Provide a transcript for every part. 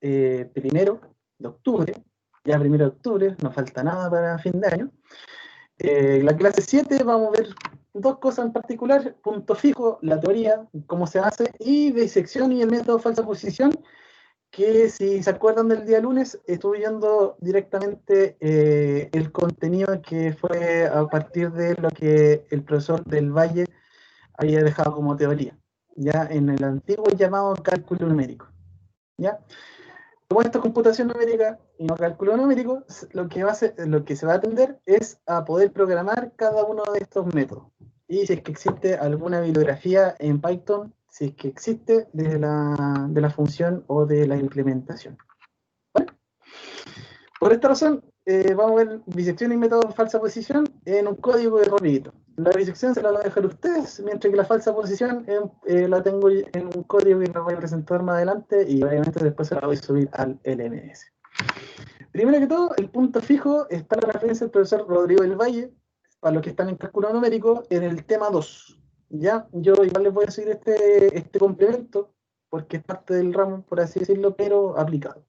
1 de octubre, ya 1 de octubre, no falta nada para fin de año. La clase 7 vamos a ver dos cosas en particular: punto fijo, la teoría, cómo se hace, y disección y el método falsa posición, que si se acuerdan del día lunes, estuve viendo directamente el contenido que fue a partir de lo que el profesor del Valle había dejado como teoría, ya en el antiguo llamado cálculo numérico. ¿Ya? Como esto es computación numérica y no cálculo numérico, lo que se va a atender es a poder programar cada uno de estos métodos. Y si es que existe alguna bibliografía en Python, si es que existe, de la función o de la implementación. ¿Vale? Por esta razón, vamos a ver bisección y método de falsa posición en un código de rapidito. La bisección se la voy a dejar a ustedes, mientras que la falsa posición la tengo en un código que les voy a presentar más adelante, y obviamente después se la voy a subir al LMS. Primero que todo, el punto fijo está en la referencia del profesor Rodrigo del Valle, para los que están en cálculo numérico, en el tema 2. ¿Ya? Yo igual les voy a seguir este complemento, porque es parte del ramo, por así decirlo, pero aplicado.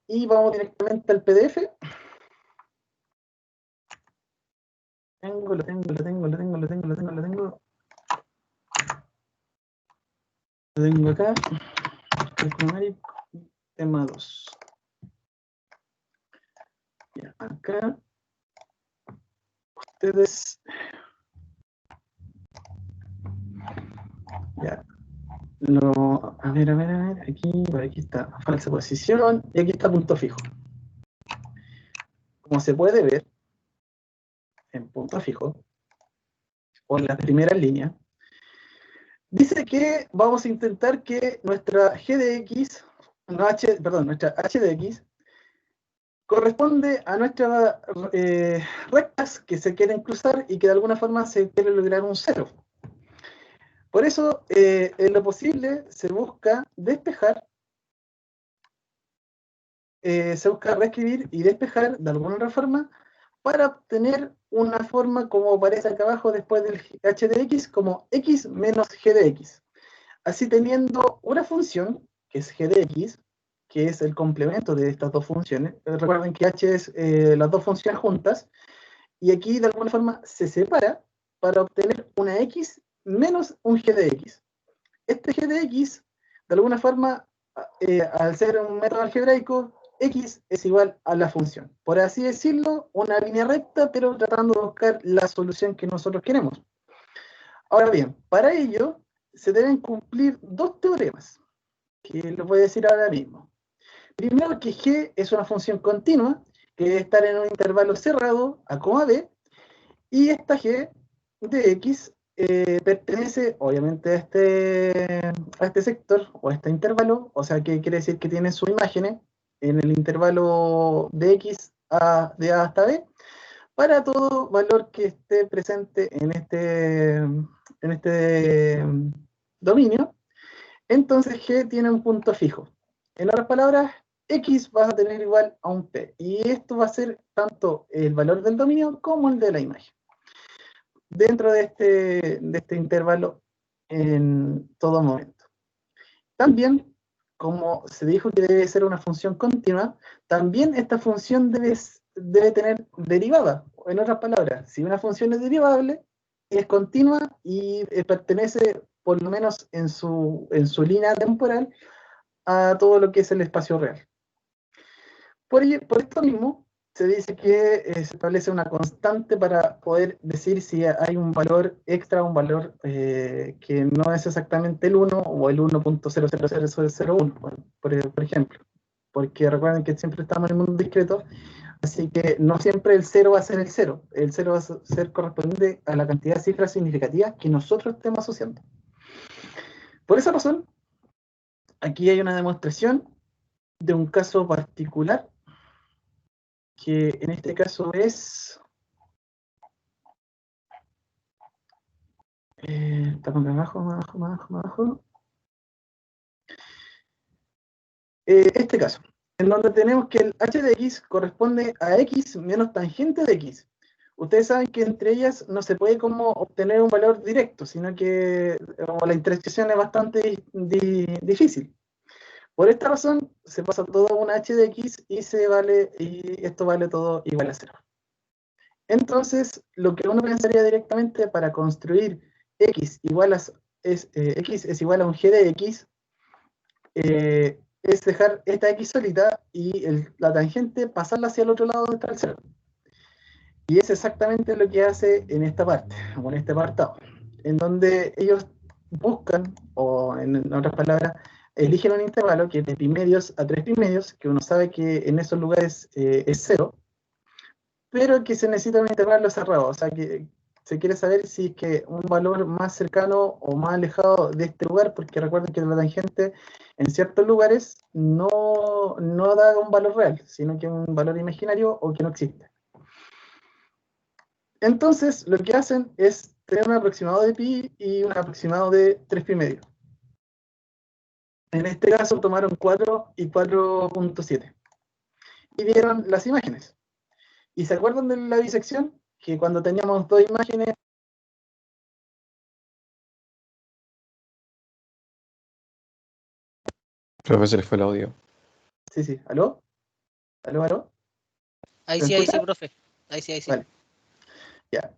Y vamos directamente al PDF. Lo tengo acá. Cálculo numérico, tema 2. Ya, acá. Ustedes. Ya. A ver, aquí, por aquí está falsa posición, y aquí está punto fijo. Como se puede ver, en punto fijo, o en la primera línea, dice que vamos a intentar que nuestra g de x, nuestra h de x, corresponde a nuestras rectas que se quieren cruzar y que de alguna forma se quiere lograr un 0. Por eso, en lo posible, se busca despejar, se busca reescribir y despejar de alguna otra forma, para obtener una forma como aparece acá abajo después del h de x, como x menos g de x. Así, teniendo una función, que es g de x, que es el complemento de estas dos funciones. Recuerden que h es las dos funciones juntas, y aquí de alguna forma se separa para obtener una x menos un g de x. Este g de x, de alguna forma, al ser un método algebraico, x es igual a la función. Por así decirlo, una línea recta, pero tratando de buscar la solución que nosotros queremos. Ahora bien, para ello se deben cumplir dos teoremas, que les voy a decir ahora mismo. Primero, que g es una función continua, que debe estar en un intervalo cerrado, a, b, y esta g de x pertenece obviamente a este sector, o a este intervalo, o sea que quiere decir que tiene sus imágenes en el intervalo de x de a hasta b, para todo valor que esté presente en este dominio. Entonces g tiene un punto fijo. En otras palabras, x va a tener igual a un p, y esto va a ser tanto el valor del dominio como el de la imagen, dentro de este intervalo en todo momento. También, como se dijo que debe ser una función continua, también esta función debe tener derivada. En otras palabras, si una función es derivable, es continua y pertenece, por lo menos en su línea temporal, a todo lo que es el espacio real. Por esto mismo, se dice que se establece una constante para poder decir si hay un valor extra, un valor que no es exactamente el 1 o el 1.00001, por ejemplo. Porque recuerden que siempre estamos en un mundo discreto, así que no siempre el 0 va a ser el 0. El 0 va a ser correspondiente a la cantidad de cifras significativas que nosotros estemos asociando. Por esa razón, aquí hay una demostración de un caso particular, que en este caso es... está más abajo. Este caso, en donde tenemos que el h de x corresponde a x menos tangente de x. Ustedes saben que entre ellas no se puede como obtener un valor directo, sino que la intersección es bastante difícil. Por esta razón, se pasa todo a una h de x y esto vale todo igual a 0. Entonces, lo que uno pensaría directamente para construir x es igual a un g de x, es dejar esta x solita y la tangente pasarla hacia el otro lado donde está el 0. Y es exactamente lo que hace en esta parte, o en este apartado, en donde ellos buscan, o en otras palabras, eligen un intervalo que es de pi-medios a 3 pi-medios, que uno sabe que en esos lugares es 0, pero que se necesita un intervalo cerrado, o sea que se quiere saber si es que un valor más cercano o más alejado de este lugar, porque recuerden que la tangente en ciertos lugares no da un valor real, sino que un valor imaginario o que no existe. Entonces, lo que hacen es tener un aproximado de pi y un aproximado de 3 pi medio. En este caso tomaron 4 y 4.7 y vieron las imágenes. ¿Y se acuerdan de la bisección? Que cuando teníamos dos imágenes... Creo que se les fue el audio. Sí, ¿aló? ¿Aló? Ahí ¿Se me sí, escucha? profe. Ahí sí. Vale, ya.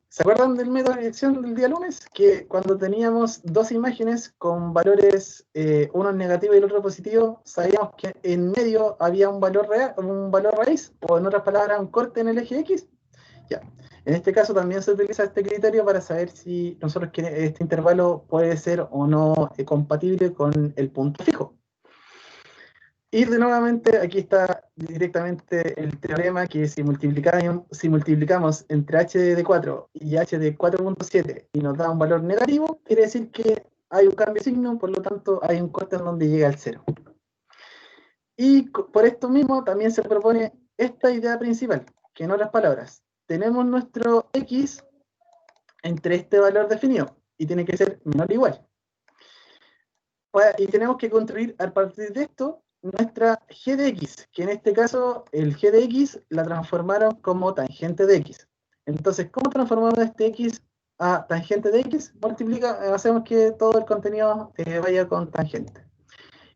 ¿Se acuerdan del método de dirección del día lunes? Que cuando teníamos dos imágenes con valores, uno negativo y el otro positivo, sabíamos que en medio había un valor real, un valor raíz, o en otras palabras, un corte en el eje X. Ya. En este caso también se utiliza este criterio para saber si nosotros este intervalo puede ser o no compatible con el punto fijo. Y de nuevamente aquí está directamente el teorema que si multiplicamos entre h de 4 y h de 4.7 y nos da un valor negativo, quiere decir que hay un cambio de signo, por lo tanto hay un corte en donde llega al 0. Y por esto mismo también se propone esta idea principal, que en otras palabras, tenemos nuestro x entre este valor definido, y tiene que ser menor o igual. Y tenemos que construir a partir de esto nuestra g de x, que en este caso el g de x la transformaron como tangente de x. Entonces, ¿cómo transformamos este x a tangente de x? Hacemos que todo el contenido vaya con tangente.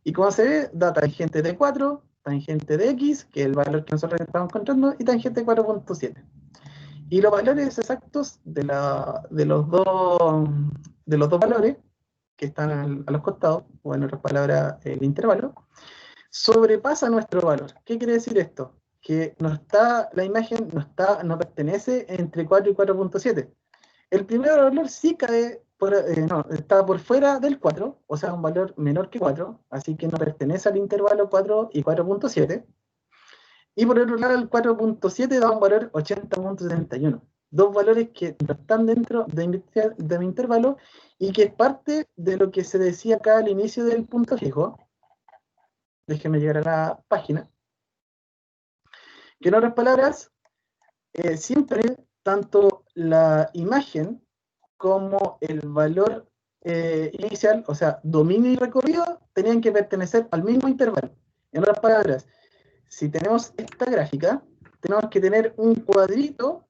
Y como se ve, da tangente de 4, tangente de x, que es el valor que nosotros estamos encontrando, y tangente de 4.7. Y los valores exactos de los dos valores que están a los costados, o en otras palabras, el intervalo, sobrepasa nuestro valor. ¿Qué quiere decir esto? Que la imagen no pertenece entre 4 y 4.7. El primer valor sí cae, está por fuera del 4, o sea, un valor menor que 4, así que no pertenece al intervalo 4 y 4.7. Y por otro lado, el 4.7 da un valor 80.71. Dos valores que no están dentro de mi intervalo y que es parte de lo que se decía acá al inicio del punto fijo. Déjenme llegar a la página. Que en otras palabras, siempre tanto la imagen como el valor inicial, o sea, dominio y recorrido, tenían que pertenecer al mismo intervalo. En otras palabras, si tenemos esta gráfica, tenemos que tener un cuadrito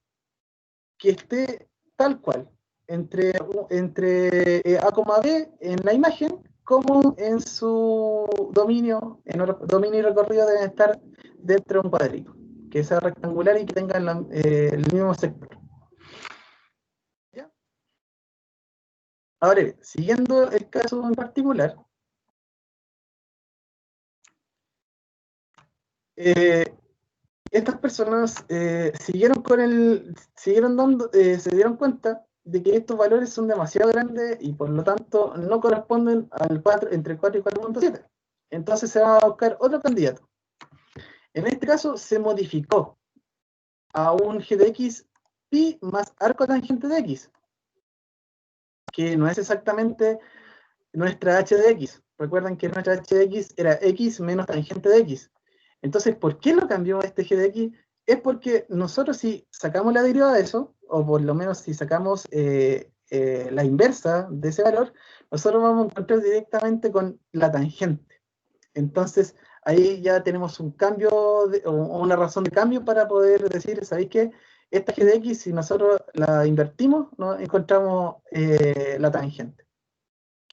que esté tal cual, entre A, B en la imagen, como en su dominio, dominio y recorrido deben estar dentro de un cuadrito, que sea rectangular y que tenga el mismo sector. ¿Ya? Ahora, siguiendo el caso en particular, estas personas se dieron cuenta de que estos valores son demasiado grandes y por lo tanto no corresponden al 4, entre 4 y 4.7. Entonces se va a buscar otro candidato. En este caso se modificó a un g de x pi más arco tangente de x, que no es exactamente nuestra h de x. Recuerden que nuestra h de x era x menos tangente de x. Entonces, ¿por qué lo cambió este g de x? Es porque nosotros si sacamos la derivada de eso, o por lo menos si sacamos la inversa de ese valor, nosotros vamos a encontrar directamente con la tangente. Entonces, ahí ya tenemos un cambio, o una razón de cambio para poder decir, ¿sabéis qué? Esta g de x, si nosotros la invertimos, ¿no? Encontramos la tangente,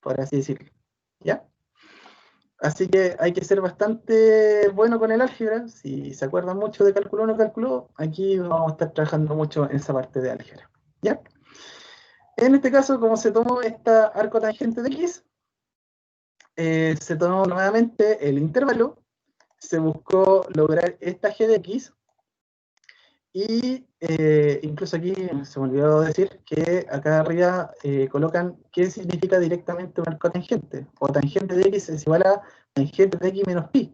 por así decirlo. ¿Ya? Así que hay que ser bastante bueno con el álgebra. Si se acuerdan mucho de cálculo 1, cálculo 2, aquí vamos a estar trabajando mucho en esa parte de álgebra. ¿Ya? En este caso, como se tomó esta arco tangente de x, se tomó nuevamente el intervalo, se buscó lograr esta g de x, y incluso aquí se me olvidó decir que acá arriba colocan qué significa directamente un arco tangente, o tangente de x es igual a tangente de x menos pi.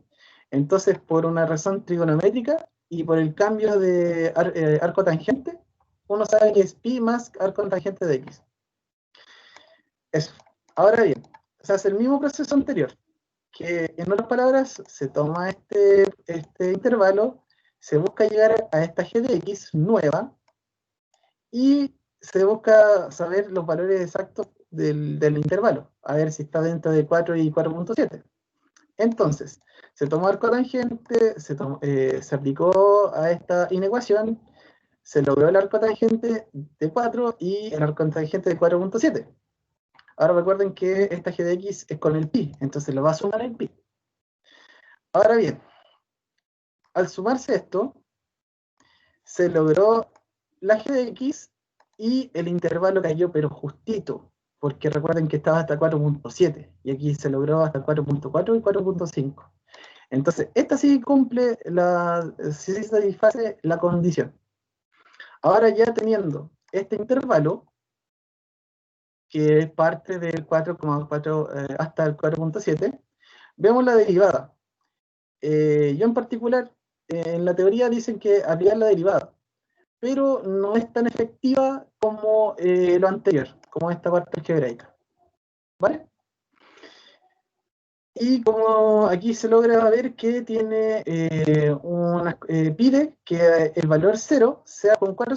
Entonces, por una razón trigonométrica y por el cambio de arco tangente, uno sabe que es pi más arco tangente de x. Eso. Ahora bien, se hace el mismo proceso anterior, que en otras palabras se toma este intervalo, se busca llegar a esta g de x nueva y se busca saber los valores exactos del intervalo, a ver si está dentro de 4 y 4.7. Entonces, se tomó arco tangente, se aplicó a esta inecuación, se logró el arco tangente de 4 y el arco tangente de 4.7. Ahora recuerden que esta g de x es con el pi, entonces lo va a sumar el pi. Ahora bien, al sumarse esto, se logró la g de x y el intervalo cayó, pero justito, porque recuerden que estaba hasta 4.7 y aquí se logró hasta 4.4 y 4.5. Entonces, esta sí cumple, sí satisface la condición. Ahora ya teniendo este intervalo, que es parte del 4,4 hasta el 4.7, vemos la derivada. Yo en particular, en la teoría dicen que aplicar la derivada, pero no es tan efectiva como lo anterior, como esta parte algebraica. ¿Vale? Y como aquí se logra ver que tiene pide que el valor 0 sea con cuatro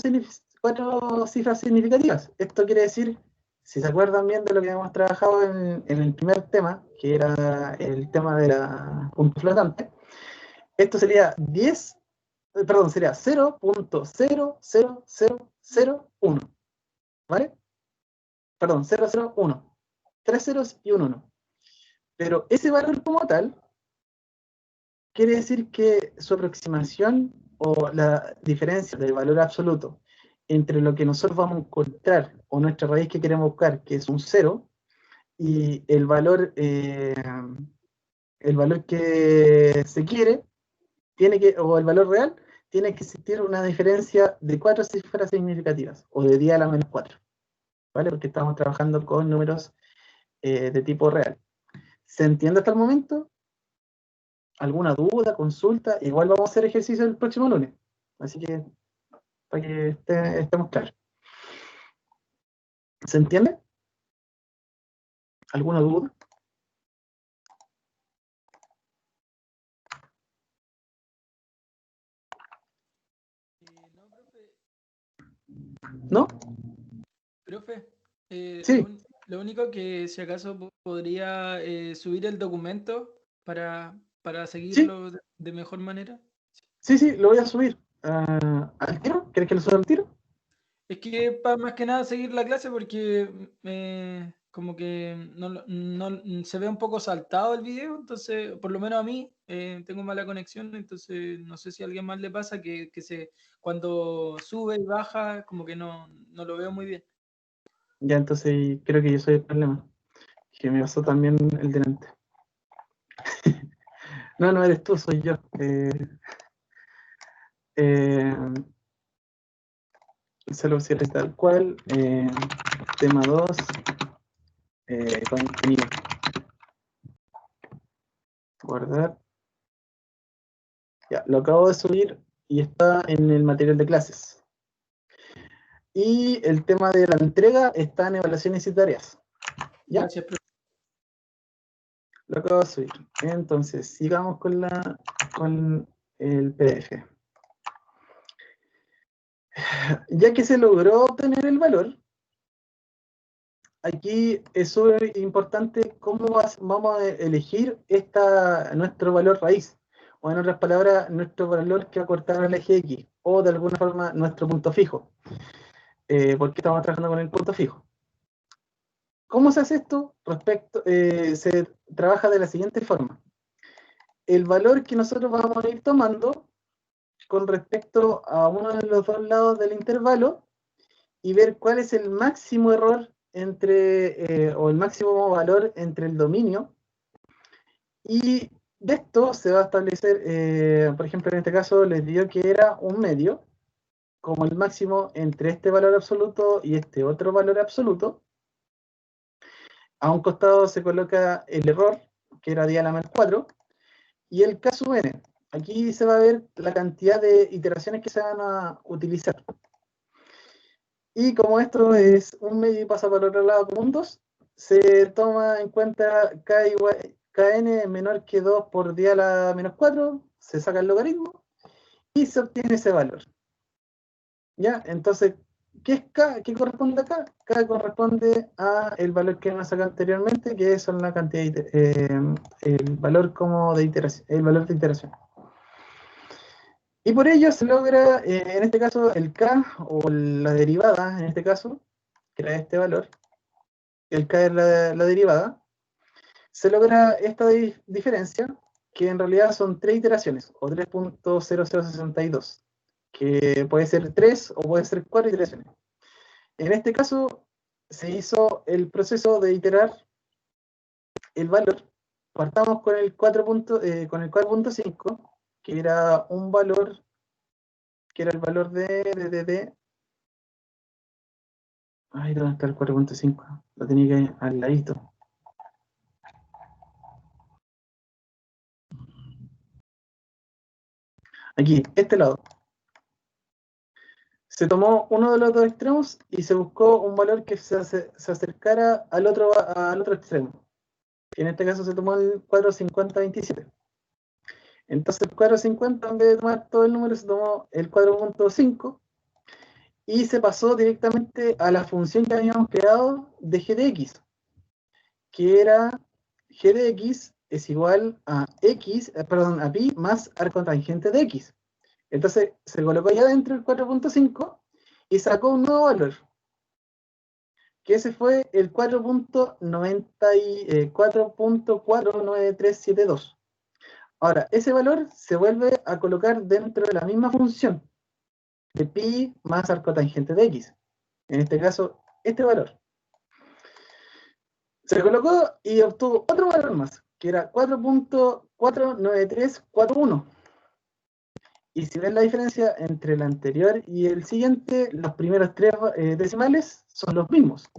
cifras significativas. Esto quiere decir, si se acuerdan bien de lo que hemos trabajado en el primer tema, que era el tema de la punto flotante, esto sería 10, perdón, sería 0.00001, ¿vale? Perdón, 001, tres ceros y un 1. Pero ese valor como tal quiere decir que su aproximación o la diferencia del valor absoluto entre lo que nosotros vamos a encontrar o nuestra raíz que queremos buscar, que es un 0, y el valor que se quiere, o el valor real, tiene que existir una diferencia de 4 cifras significativas, o de 10 a la menos 4, ¿vale? Porque estamos trabajando con números de tipo real. ¿Se entiende hasta el momento? ¿Alguna duda, consulta? Igual vamos a hacer ejercicio el próximo lunes. Así que, para que estemos claros. ¿Se entiende? ¿Alguna duda? No, profe. ¿No? Profe, Sí, lo único que si acaso podría subir el documento para sí, seguirlo de mejor manera. sí, lo voy a subir. ¿Al tiro? ¿Quieres que lo suba al tiro? Es que para más que nada seguir la clase porque como que se ve un poco saltado el video, entonces por lo menos a mí tengo mala conexión, entonces no sé si a alguien más le pasa cuando sube y baja como que no lo veo muy bien. Ya, entonces creo que yo soy el problema. Que me pasó también el delante. No, no eres tú, soy yo. Eh, se lo cierre tal cual. Tema 2, contenido. Guardar. Ya, lo acabo de subir y está en el material de clases. Y el tema de la entrega está en evaluaciones y tareas. ¿Ya? Gracias, profe. Lo acabo de subir. Entonces, sigamos con el PDF. Ya que se logró obtener el valor, aquí es súper importante cómo vamos a elegir nuestro valor raíz, o en otras palabras, nuestro valor que va a cortar al eje X, o de alguna forma nuestro punto fijo. ¿Por qué estamos trabajando con el punto fijo? ¿Cómo se hace esto? Se trabaja de la siguiente forma. El valor que nosotros vamos a ir tomando con respecto a uno de los dos lados del intervalo y ver cuál es el máximo error o el máximo valor entre el dominio. Y de esto se va a establecer, por ejemplo, en este caso les dio que era un medio, como el máximo entre este valor absoluto y este otro valor absoluto. A un costado se coloca el error, que era día a la menos 4, y el K sub n. Aquí se va a ver la cantidad de iteraciones que se van a utilizar. Y como esto es un medio y pasa por el otro lado como un 2, se toma en cuenta kn menor que 2 por día a la menos 4, se saca el logaritmo y se obtiene ese valor. ¿Ya? Entonces, ¿qué es K? ¿Qué corresponde acá? K corresponde a el valor que hemos sacado anteriormente, que son la cantidad el valor como de iteración, el valor de iteración. Y por ello se logra, en este caso, el K, o la derivada, en este caso, que era este valor, el K es la derivada, se logra esta diferencia, que en realidad son 3 iteraciones, o 3.0062, que puede ser 3 o puede ser 4 iteraciones. En este caso, se hizo el proceso de iterar el valor. Partamos con el 4.5, que era un valor, que era el valor de ay, ¿dónde está el 4.5? Lo tenía que ir al ladito. Aquí, este lado. Se tomó uno de los dos extremos y se buscó un valor que se acercara al otro extremo. En este caso se tomó el 450.27. Entonces el 450, en vez de tomar todo el número, se tomó el 4.5 y se pasó directamente a la función que habíamos creado de g de x, que era g de x es igual a a pi más arco tangente de x. Entonces se colocó ya dentro el 4.5 y sacó un nuevo valor, que ese fue el 4.49372. Ahora, ese valor se vuelve a colocar dentro de la misma función de pi más arco tangente de x. En este caso, este valor. Se colocó y obtuvo otro valor más, que era 4.49341. Y si ven la diferencia entre el anterior y el siguiente, los primeros 3 decimales son los mismos.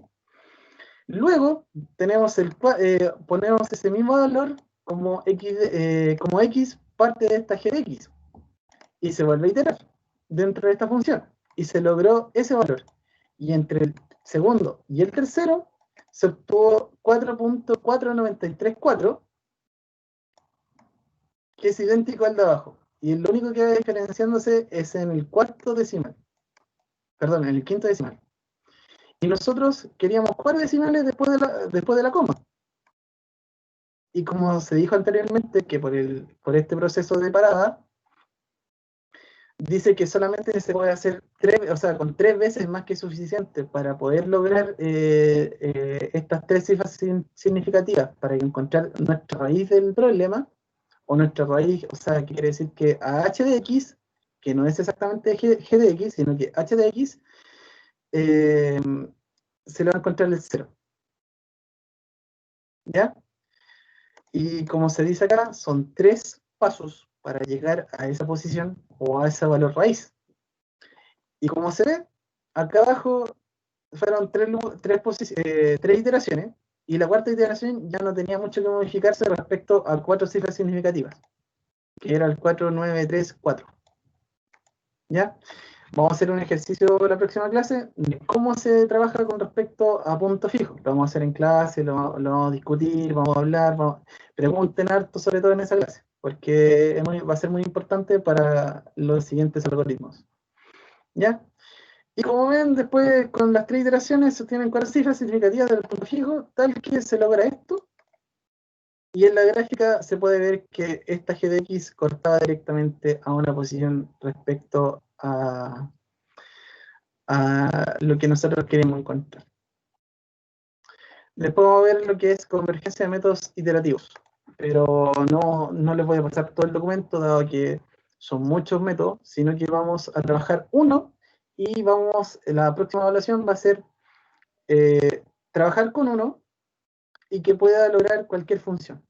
Luego tenemos ponemos ese mismo valor como x parte de esta g de x. Y se vuelve a iterar dentro de esta función. Y se logró ese valor. Y entre el segundo y el tercero se obtuvo 4.4934, que es idéntico al de abajo. Y lo único que va diferenciándose es en el cuarto decimal. Perdón, en el quinto decimal. Y nosotros queríamos 4 decimales después de la coma. Y como se dijo anteriormente, que por este proceso de parada, dice que solamente se puede hacer con 3 veces más que suficiente para poder lograr estas 3 cifras significativas, para encontrar nuestra raíz del problema, o nuestra raíz, o sea, quiere decir que a h de x, que no es exactamente g de x, sino que h de x, se le va a encontrar el 0. ¿Ya? Y como se dice acá, son 3 pasos para llegar a esa posición o a ese valor raíz. Y como se ve, acá abajo fueron 3 iteraciones, y la cuarta iteración ya no tenía mucho que modificarse respecto a 4 cifras significativas, que era el 4934. ¿Ya? Vamos a hacer un ejercicio la próxima clase de cómo se trabaja con respecto a punto fijo. Lo vamos a hacer en clase, lo vamos a discutir, vamos a hablar, pregunten harto sobre todo en esa clase, porque va a ser muy importante para los siguientes algoritmos. ¿Ya? Y como ven, después con las 3 iteraciones se obtienen 4 cifras significativas del punto fijo, tal que se logra esto. Y en la gráfica se puede ver que esta g de x cortaba directamente a una posición respecto a lo que nosotros queremos encontrar. Después vamos a ver lo que es convergencia de métodos iterativos, pero no les voy a pasar todo el documento, dado que son muchos métodos, sino que vamos a trabajar uno y la próxima evaluación va a ser trabajar con uno y que pueda lograr cualquier función.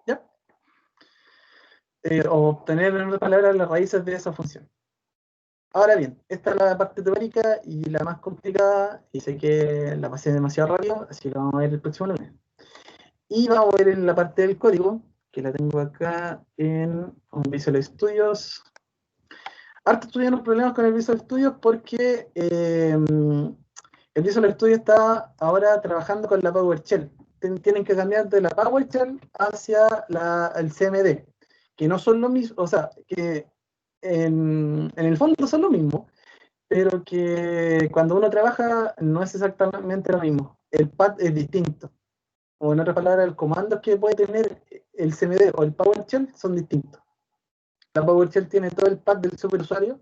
¿Ya? O obtener, en otras palabras, las raíces de esa función. Ahora bien, esta es la parte teórica y la más complicada, y sé que la pasé demasiado rápido, así que la vamos a ver el próximo lunes. Y vamos a ver en la parte del código, que la tengo acá en Visual Studios. Harto tuvieron problemas con el Visual Studios porque el Visual Studio está ahora trabajando con la PowerShell. Tienen que cambiar de la PowerShell hacia el CMD, que no son lo mismo, o sea, que en el fondo son lo mismo, pero que cuando uno trabaja no es exactamente lo mismo. El pad es distinto. O en otras palabras, los comandos que puede tener el CMD o el PowerShell son distintos. La PowerShell tiene todo el pad del superusuario,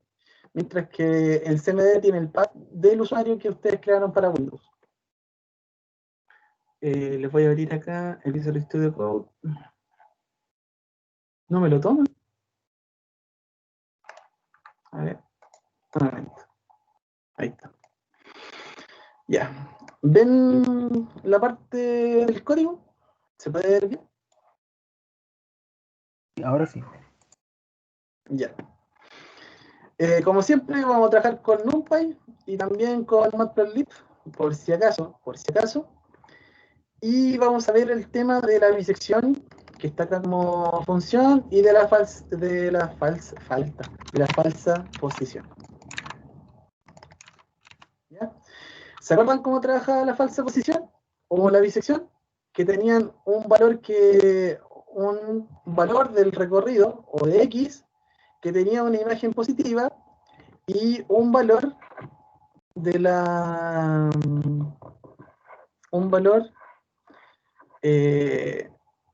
mientras que el CMD tiene el pad del usuario que ustedes crearon para Windows. Les voy a abrir acá el Visual Studio Code. No me lo toman. A ver, un momento. Ahí está. Ya. ¿Ven la parte del código? ¿Se puede ver bien? Ahora sí. Ya. Como siempre, vamos a trabajar con NumPy y también con Matplotlib, por si acaso. Y vamos a ver el tema de la bisección, que está acá como función, y de la falsa posición. ¿Ya? ¿Se acuerdan cómo trabajaba la falsa posición o la bisección? Que tenían un valor del recorrido o de X que tenía una imagen positiva y un valor de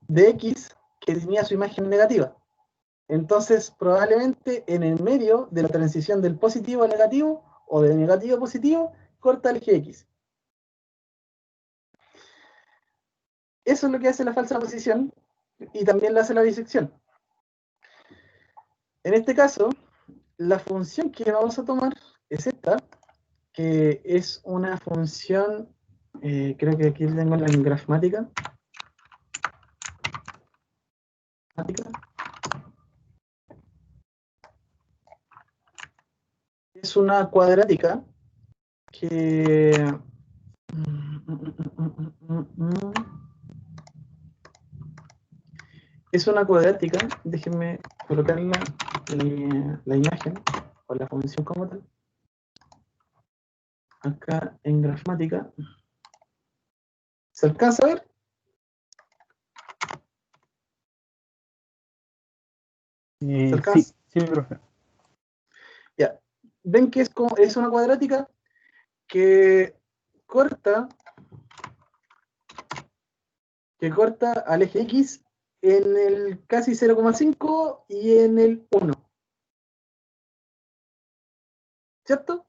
de X que tenía su imagen negativa. Entonces, probablemente en el medio de la transición del positivo a negativo o de negativo a positivo, corta el eje X. Eso es lo que hace la falsa posición y también lo hace la bisección. En este caso, la función que vamos a tomar es esta, que es una función, creo que aquí tengo la gramática. Es una cuadrática que es una cuadrática, déjenme colocarla la imagen o la función como tal acá en gramática. ¿Se alcanza a ver? ¿Se alcanza? Sí, profe. Ya. Ven que es una cuadrática que corta al eje X en el casi 0,5 y en el 1. ¿Cierto?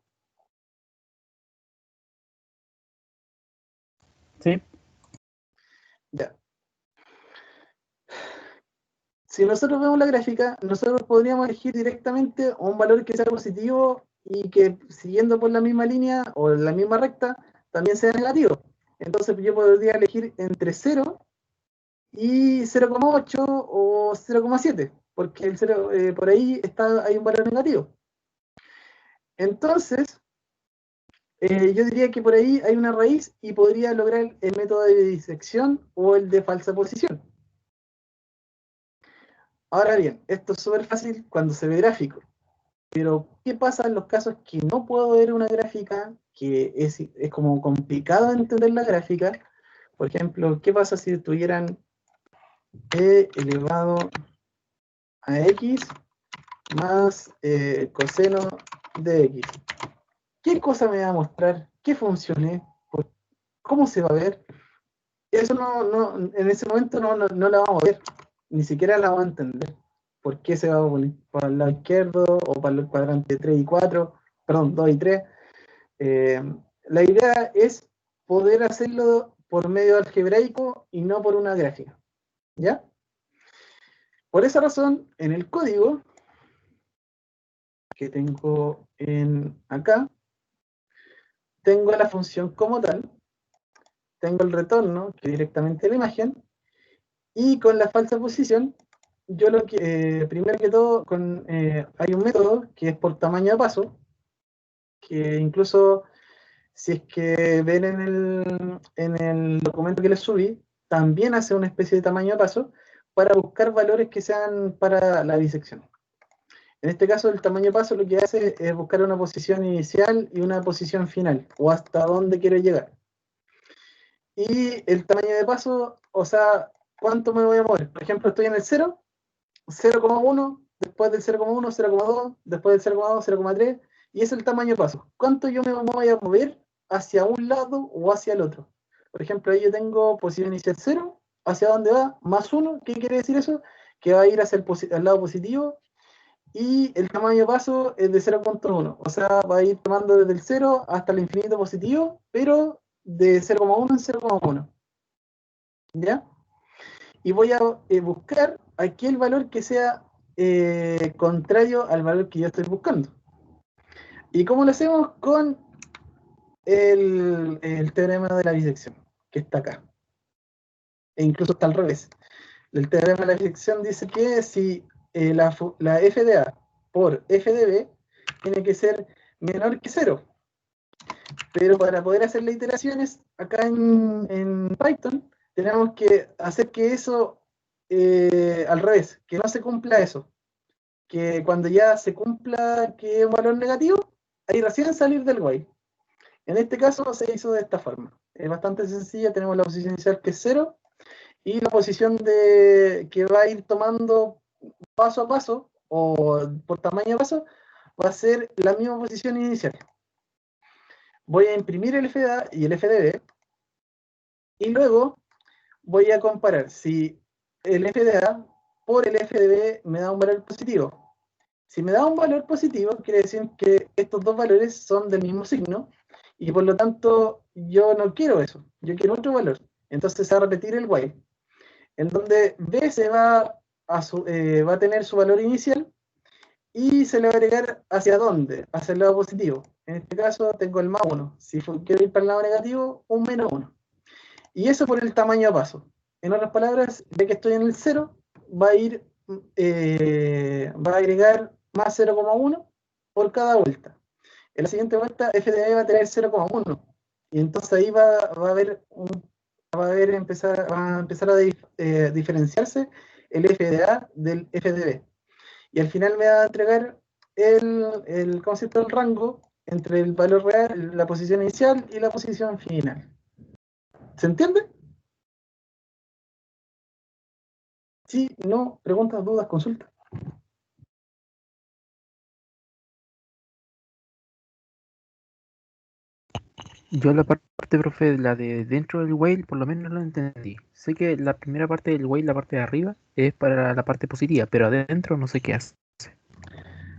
Sí. Ya. Si nosotros vemos la gráfica, nosotros podríamos elegir directamente un valor que sea positivo y que siguiendo por la misma línea o la misma recta también sea negativo. Entonces yo podría elegir entre 0 y 0,8 o 0,7, porque el 0, por ahí hay un valor negativo. Entonces, yo diría que por ahí hay una raíz y podría lograr el método de disección o el de falsa posición. Ahora bien, esto es súper fácil cuando se ve gráfico, pero ¿qué pasa en los casos que no puedo ver una gráfica, que es como complicado entender la gráfica? Por ejemplo, ¿qué pasa si tuvieran e elevado a x más coseno de x? ¿Qué cosa me va a mostrar? ¿Qué función es? ¿Cómo se va a ver? Eso en ese momento no la vamos a ver, ni siquiera la vamos a entender. ¿Por qué se va a poner para el lado izquierdo o para el cuadrante 3 y 4? Perdón, 2 y 3. La idea es poder hacerlo por medio algebraico y no por una gráfica. ¿Ya? Por esa razón, en el código que tengo acá, tengo la función como tal, tengo el retorno, que es directamente la imagen, y con la falsa posición, yo lo que, primero que todo, hay un método que es por tamaño de paso, que incluso si es que ven en el documento que les subí, también hace una especie de tamaño de paso para buscar valores que sean para la disección. En este caso, el tamaño de paso lo que hace es buscar una posición inicial y una posición final, o hasta dónde quiero llegar. Y el tamaño de paso, o sea, ¿cuánto me voy a mover? Por ejemplo, estoy en el 0, 0,1, después del 0,1, 0,2, después del 0,2, 0,3, y es el tamaño de paso. ¿Cuánto yo me voy a mover hacia un lado o hacia el otro? Por ejemplo, ahí yo tengo posición inicial 0, ¿hacia dónde va? Más 1, ¿qué quiere decir eso? Que va a ir hacia el lado positivo, y el tamaño de paso es de 0,1, o sea, va a ir tomando desde el 0 hasta el infinito positivo, pero de 0,1 en 0,1, ¿ya? Y voy a buscar aquí el valor que sea contrario al valor que yo estoy buscando. ¿Y cómo lo hacemos? Con el teorema de la bisección, que está acá. E incluso está al revés. El teorema de la bisección dice que si la f de A por f de B tiene que ser menor que 0. Pero para poder hacer las iteraciones acá en Python, tenemos que hacer que eso al revés, que no se cumpla eso. Que cuando ya se cumpla que es un valor negativo, ahí recién salir del while. En este caso se hizo de esta forma. Es bastante sencilla, tenemos la posición inicial que es 0 y la posición que va a ir tomando paso a paso o por tamaño de paso va a ser la misma posición inicial. Voy a imprimir el FA y el FDB y luego voy a comparar si el FDA por el FDB me da un valor positivo. Si me da un valor positivo, quiere decir que estos dos valores son del mismo signo y por lo tanto yo no quiero eso, yo quiero otro valor. Entonces se va a repetir el while, en donde B va a tener su valor inicial y se le va a agregar hacia dónde, hacia el lado positivo. En este caso tengo el más 1. Si quiero ir para el lado negativo, un menos 1. Y eso por el tamaño a paso. En otras palabras, ya que estoy en el 0, va a agregar más 0,1 por cada vuelta. En la siguiente vuelta, f de b va a tener 0,1. Y entonces ahí va a empezar a diferenciarse el f de a del f de b. Y al final me va a entregar el concepto del rango entre el valor real, la posición inicial y la posición final. ¿Se entiende? Sí, no, preguntas, dudas, consultas. Yo la parte, profe, la de dentro del whale, por lo menos no lo entendí. Sé que la primera parte del whale, la parte de arriba, es para la parte positiva, pero adentro no sé qué hace.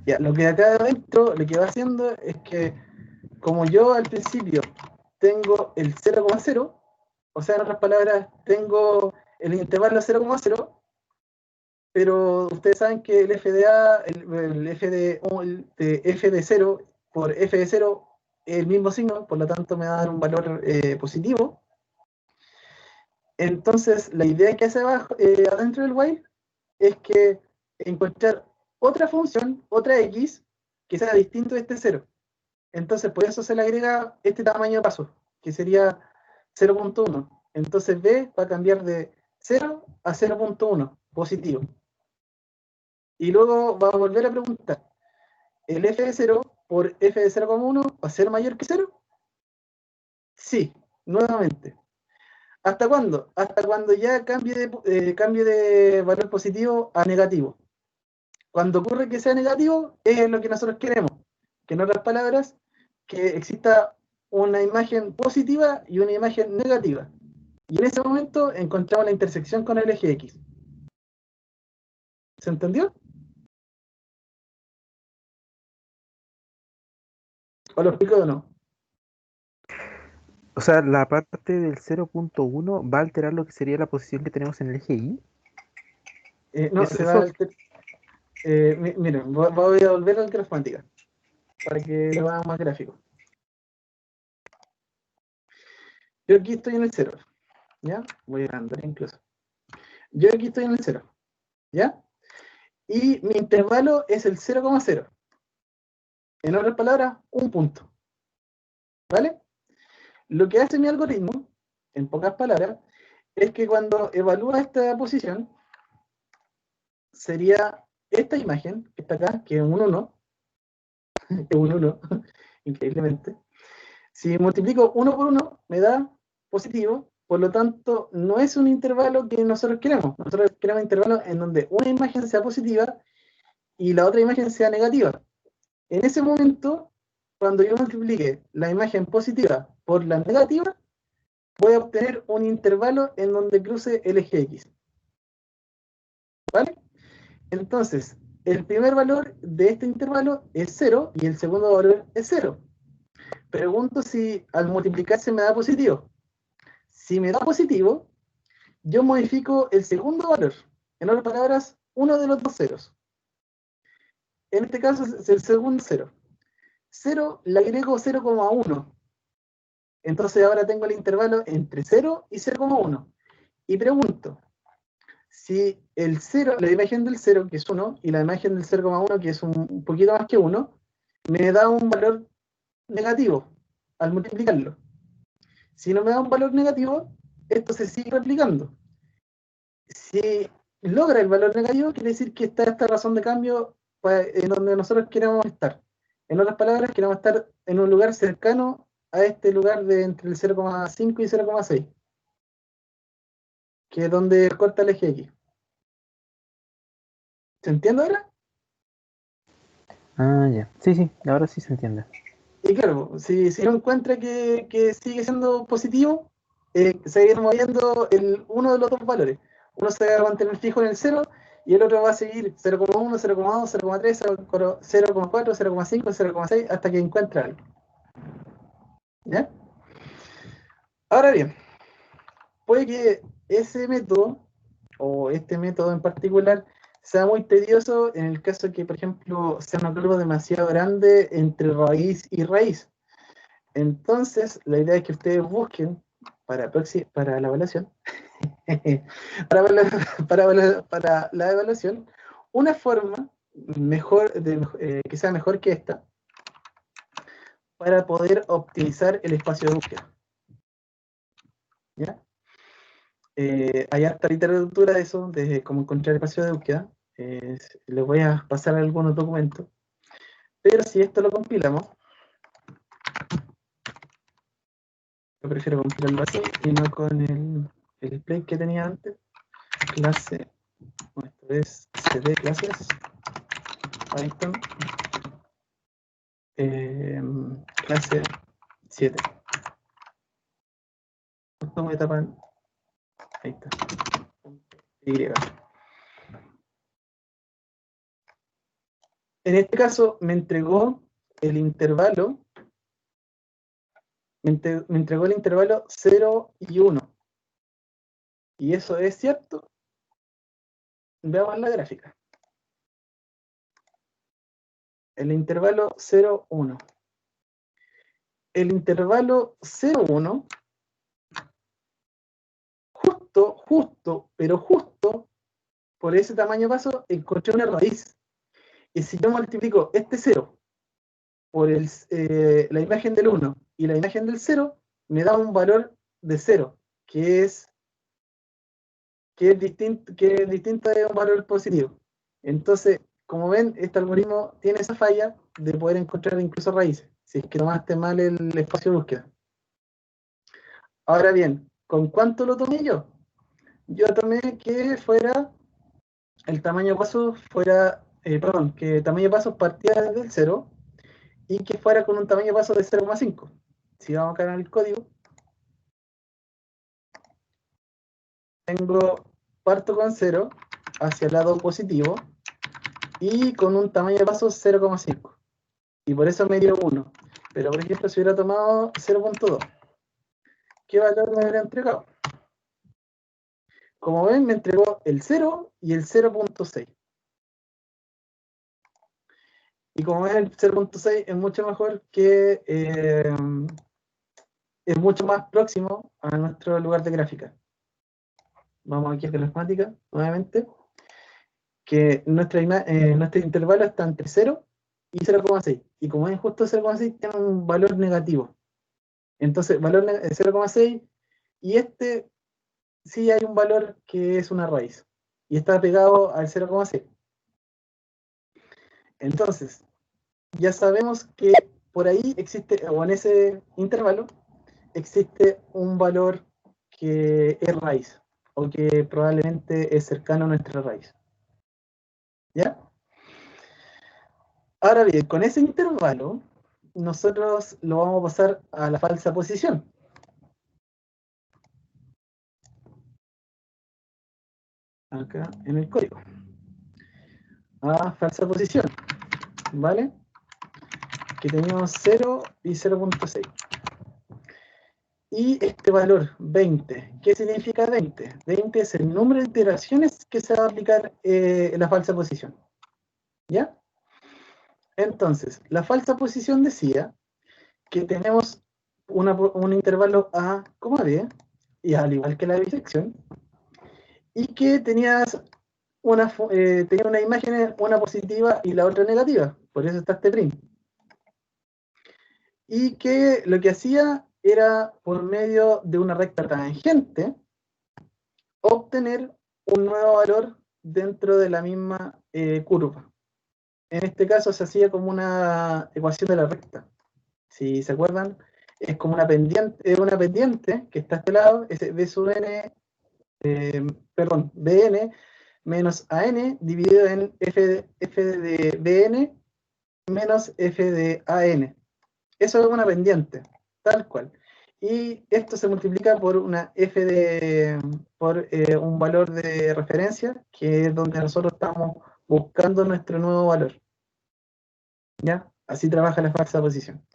Ya, lo que acá adentro, lo que va haciendo es que, como yo al principio tengo el 0,0, o sea, en otras palabras, tengo el intervalo 0,0, pero ustedes saben que el f de a, el f de f de 0 por f de 0 es el mismo signo, por lo tanto me va a dar un valor positivo. Entonces, la idea que hace abajo, adentro del while es que encontrar otra función, otra x, que sea distinto de este 0. Entonces, por eso se le agrega este tamaño de paso, que sería 0,1. Entonces, b va a cambiar de 0 a 0,1, positivo. Y luego va a volver a preguntar, ¿el f de 0 por f de 0,1 va a ser mayor que 0? Sí, nuevamente. ¿Hasta cuándo? Hasta cuando ya cambie de valor positivo a negativo. Cuando ocurre que sea negativo, es lo que nosotros queremos. Que en otras palabras, que exista una imagen positiva y una imagen negativa. Y en ese momento encontramos la intersección con el eje X. ¿Se entendió? ¿O lo explico o no? O sea, la parte del 0.1 va a alterar lo que sería la posición que tenemos en el eje Y. No, ¿Es se va a eso? miren, voy a volver al gramática para que lo veamos más gráfico. Yo aquí estoy en el 0, ¿ya? Voy a agrandar incluso. Yo aquí estoy en el 0, ¿ya? Y mi intervalo es el 0,0. En otras palabras, un punto, ¿vale? Lo que hace mi algoritmo, en pocas palabras, es que cuando evalúa esta posición, sería esta imagen, que está acá, que es un 1, es un 1, increíblemente. Si multiplico 1 por 1, me da positivo, por lo tanto, no es un intervalo que nosotros queremos. Nosotros queremos intervalos en donde una imagen sea positiva y la otra imagen sea negativa. En ese momento, cuando yo multiplique la imagen positiva por la negativa, voy a obtener un intervalo en donde cruce el eje X. ¿Vale? Entonces, el primer valor de este intervalo es 0 y el segundo valor es 0. Pregunto si al multiplicarse me da positivo. Si me da positivo, yo modifico el segundo valor. En otras palabras, uno de los dos ceros. En este caso es el segundo 0. 0 le agrego 0,1. Entonces ahora tengo el intervalo entre 0 y 0,1. Y pregunto, si el 0, la imagen del 0, que es 1, y la imagen del 0,1, que es un poquito más que 1, me da un valor negativo al multiplicarlo. Si no me da un valor negativo, esto se sigue replicando. Si logra el valor negativo, quiere decir que está esta razón de cambio en donde nosotros queremos estar. En otras palabras, queremos estar en un lugar cercano a este lugar de entre el 0,5 y 0,6, que es donde corta el eje X. ¿Se entiende ahora? Ah, ya. Sí, sí, ahora sí se entiende. Y claro, si uno encuentra que sigue siendo positivo, seguir moviendo uno de los dos valores. Uno se va a mantener fijo en el 0 y el otro va a seguir 0,1, 0,2, 0,3, 0,4, 0,5, 0,6 hasta que encuentre algo. ¿Ya? Ahora bien, puede que ese método o este método en particular sea muy tedioso en el caso que, por ejemplo, sea una curva demasiado grande entre raíz y raíz. Entonces, la idea es que ustedes busquen para la evaluación, para la evaluación, una forma mejor que sea mejor que esta para poder optimizar el espacio de búsqueda. ¿Ya? Hay harta literatura de eso, de cómo encontrar espacio de búsqueda. Les voy a pasar algunos documentos. Pero si esto lo compilamos, yo prefiero compilarlo así y no con el play que tenía antes. Clase, esto es cd clases, Python, clase 7. Justo me tapan, ahí está, Y. En este caso me entregó el intervalo, me entregó el intervalo 0 y 1. ¿Y eso es cierto? Veamos la gráfica. El intervalo 0, 1. El intervalo 0, 1, pero justo, por ese tamaño paso, encontré una raíz. Y si yo multiplico este 0 por la imagen del 1 y la imagen del 0, me da un valor de 0, que es distinto de un valor positivo. Entonces, como ven, este algoritmo tiene esa falla de poder encontrar incluso raíces, si es que tomaste mal el espacio de búsqueda. Ahora bien, ¿con cuánto lo tomé yo? Yo tomé que fuera el tamaño de pasos fuera, que el tamaño de pasos partía desde el 0 y que fuera con un tamaño de pasos de 0,5. Si vamos acá en el código, parto con 0 hacia el lado positivo y con un tamaño de pasos 0,5. Y por eso me dio 1. Pero por ejemplo, si hubiera tomado 0,2, qué valor me habrá entregado. Como ven, me entregó el 0 y el 0.6. Y como ven, el 0.6 es mucho mejor que... es mucho más próximo a nuestro lugar de gráfica. Vamos aquí a plasmática, nuevamente. Que nuestro intervalo está entre 0 y 0,6. Y como es justo 0,6, tiene un valor negativo. Entonces, valor 0,6 y este sí hay un valor que es una raíz. Y está pegado al 0,6. Entonces, ya sabemos que por ahí existe, o en ese intervalo, existe un valor que es raíz, o que probablemente es cercano a nuestra raíz. ¿Ya? Ahora bien, con ese intervalo, nosotros lo vamos a pasar a la falsa posición. Acá en el código. A falsa posición. ¿Vale? Que teníamos 0 y 0.6. Y este valor, 20. ¿Qué significa 20? 20 es el número de iteraciones que se va a aplicar en la falsa posición. ¿Ya? Entonces, la falsa posición decía que tenemos un intervalo A, B, y al igual que la bisección, y que tenía una imagen, una positiva y la otra negativa, por eso está este print. Y que lo que hacía era, por medio de una recta tangente, obtener un nuevo valor dentro de la misma curva. En este caso se hacía como una ecuación de la recta. Si se acuerdan, es como una pendiente que está a este lado, es B sub n, Bn menos AN dividido en F de Bn menos F de AN. Eso es una pendiente, tal cual. Y esto se multiplica por una por un valor de referencia, que es donde nosotros estamos buscando nuestro nuevo valor. ¿Ya? Así trabaja la falsa posición.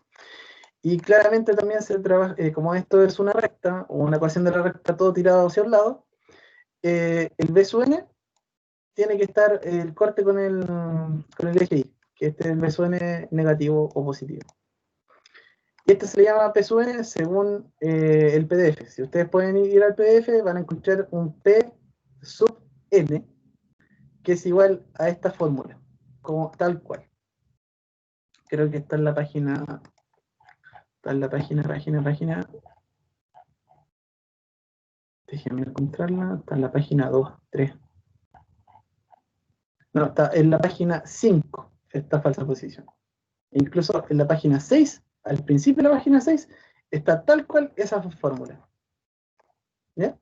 Y claramente también se trabaja, como esto es una recta, o una ecuación de la recta todo tirado hacia un lado, el B sub n tiene que estar el corte con el eje Y, que este es el B sub n negativo o positivo. Y este se le llama P sub n según el PDF. Si ustedes pueden ir al PDF, van a encontrar un P sub n, que es igual a esta fórmula, como tal cual. Creo que está en la página... página. Déjenme encontrarla. Está en la página 2, 3. No, está en la página 5, esta falsa posición. Incluso en la página 6, al principio de la página 6, está tal cual esa fórmula. ¿Ya?